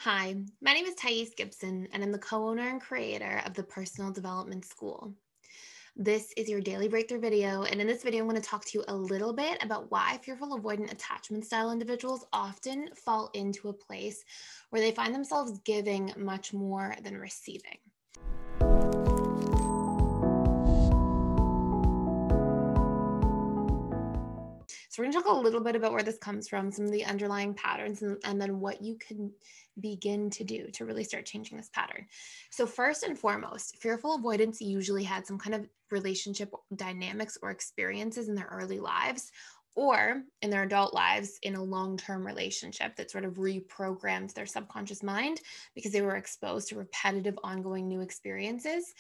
Hi, my name is Gibson, and I'm the co owner and creator of the Personal Development School. This is your daily breakthrough video, and in this video, I'm going to talk to you a little bit about why fearful avoidant attachment style individuals often fall into a place where they find themselves giving much more than receiving. So, we're going to talk a little bit about where this comes from, some of the underlying patterns, and then what you can begin to do to really start changing this pattern. So, first and foremost, fearful avoidance usually had some kind of relationship dynamics or experiences in their early lives or in their adult lives in a long-term relationship that sort of reprogrammed their subconscious mind because they were exposed to repetitive ongoing new experiences.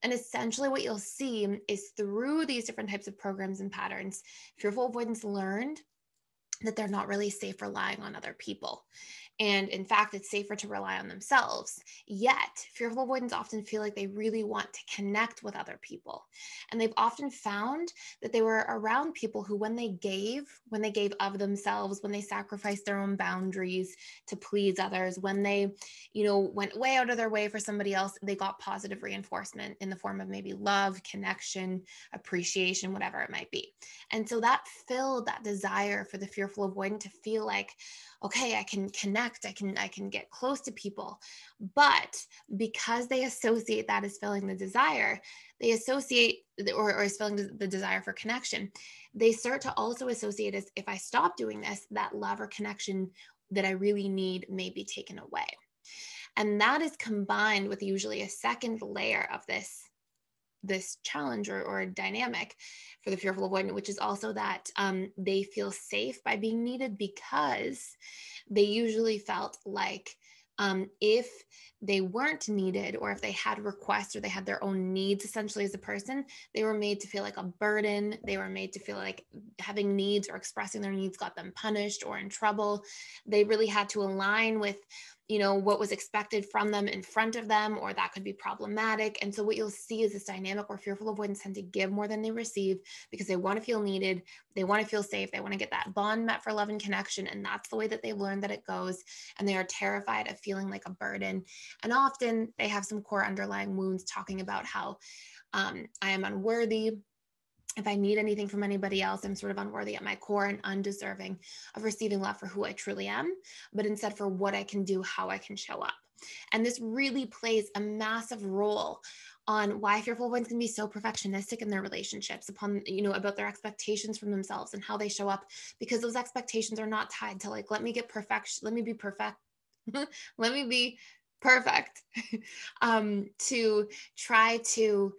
And essentially, what you'll see is through these different types of programs and patterns, fearful avoidance learned that they're not really safe relying on other people. And in fact, it's safer to rely on themselves. Yet, fearful avoidants often feel like they really want to connect with other people. And they've often found that they were around people who, when they gave of themselves, when they sacrificed their own boundaries to please others, when they, went way out of their way for somebody else, they got positive reinforcement in the form of maybe love, connection, appreciation, whatever it might be. And so that filled that desire for the fearful avoidant to feel like, okay, I can connect, I can get close to people. But because they associate that as filling the desire, they associate or as filling the desire for connection, they start to also associate as if I stop doing this, that love or connection that I really need may be taken away. And that is combined with usually a second layer of this challenge or dynamic for the fearful avoidant, which is also that they feel safe by being needed because they usually felt like if they weren't needed or if they had requests or they had their own needs essentially as a person, they were made to feel like a burden. They were made to feel like having needs or expressing their needs got them punished or in trouble. They really had to align with what was expected from them in front of them, or that could be problematic. And so what you'll see is this dynamic where fearful avoidants tend to give more than they receive because they want to feel needed, they want to feel safe, they want to get that bond met for love and connection, and that's the way that they've learned that it goes. And they are terrified of feeling like a burden. And often they have some core underlying wounds talking about how I am unworthy. If I need anything from anybody else, I'm sort of unworthy at my core and undeserving of receiving love for who I truly am, but instead for what I can do, how I can show up. And this really plays a massive role on why fearful ones can be so perfectionistic in their relationships upon, about their expectations from themselves and how they show up, because those expectations are not tied to like, let me get perfection, let me be perfect. Let me be perfect to try to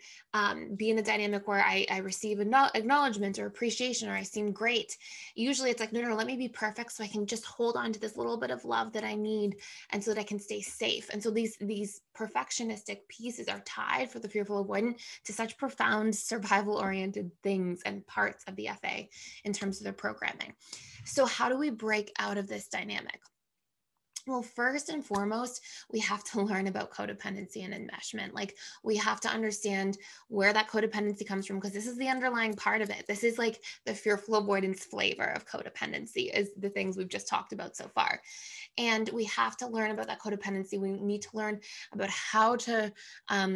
be in a dynamic where I receive acknowledgement or appreciation or I seem great. Usually it's like, no, let me be perfect so I can just hold on to this little bit of love that I need and so that I can stay safe. And so these perfectionistic pieces are tied for the fearful avoidant to such profound survival oriented things and parts of the FA in terms of their programming. So how do we break out of this dynamic? Well, first and foremost, we have to learn about codependency and enmeshment. Like, we have to understand where that codependency comes from, because this is the underlying part of it. This is like the fearful avoidance flavor of codependency, is the things we've just talked about so far. And we have to learn about that codependency. We need to learn about how to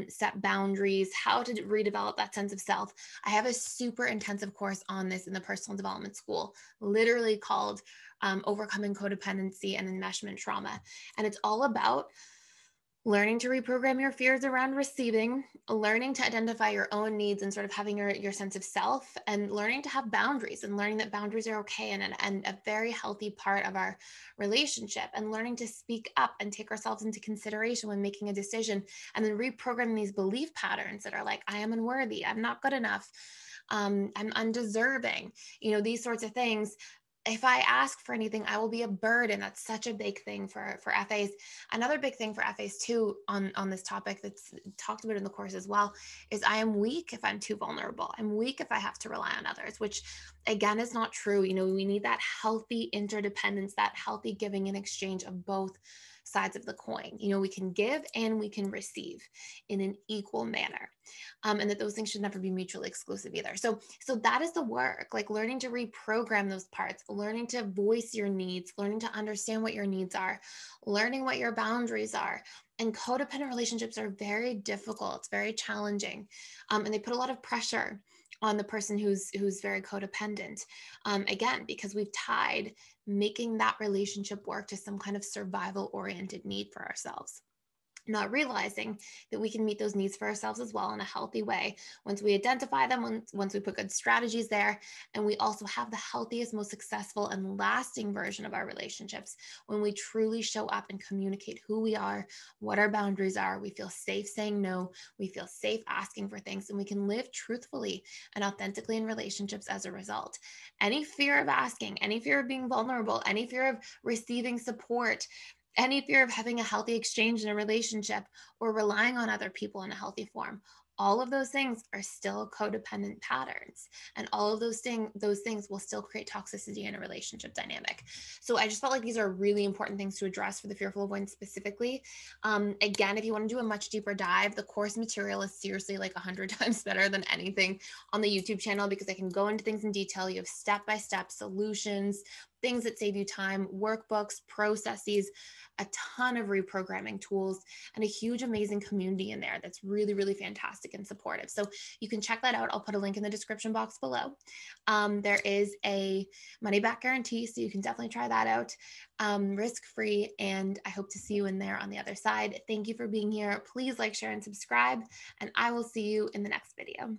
set boundaries, how to redevelop that sense of self. I have a super intensive course on this in the personal development school, literally called Overcoming Codependency and Enmeshment Trauma. And it's all about learning to reprogram your fears around receiving, learning to identify your own needs and sort of having your sense of self, and learning to have boundaries and learning that boundaries are okay and a very healthy part of our relationship, and learning to speak up and take ourselves into consideration when making a decision, and then reprogramming these belief patterns that are like, I am unworthy, I'm not good enough, I'm undeserving, these sorts of things. If I ask for anything, I will be a burden. That's such a big thing for FAs. Another big thing for FAs too on this topic that's talked about in the course as well is I am weak if I'm too vulnerable. I'm weak if I have to rely on others, which again is not true. We need that healthy interdependence, that healthy giving and exchange of both sides of the coin. We can give and we can receive in an equal manner. And that those things should never be mutually exclusive either. So that is the work, like learning to reprogram those parts, learning to voice your needs, learning to understand what your needs are, learning what your boundaries are. And codependent relationships are very difficult. It's very challenging. And they put a lot of pressure on the person who's very codependent. Again, because we've tied making that relationship work to some kind of survival oriented need for ourselves, not realizing that we can meet those needs for ourselves as well in a healthy way once we identify them, once we put good strategies there, and we also have the healthiest, most successful, and lasting version of our relationships when we truly show up and communicate who we are, what our boundaries are. We feel safe saying no, we feel safe asking for things, and we can live truthfully and authentically in relationships as a result. Any fear of asking, any fear of being vulnerable, any fear of receiving support, any fear of having a healthy exchange in a relationship or relying on other people in a healthy form, all of those things are still codependent patterns, and all of those things will still create toxicity in a relationship dynamic. So I just felt like these are really important things to address for the fearful avoidance specifically. Again, if you want to do a much deeper dive, the course material is seriously like 100 times better than anything on the YouTube channel, because I can go into things in detail. You have step-by-step solutions, things that save you time, workbooks, processes, a ton of reprogramming tools, and a huge, amazing community in there that's really, really fantastic and supportive. So you can check that out. I'll put a link in the description box below. There is a money back guarantee, so you can definitely try that out, risk-free, and I hope to see you in there on the other side. Thank you for being here. Please like, share, and subscribe, and I will see you in the next video.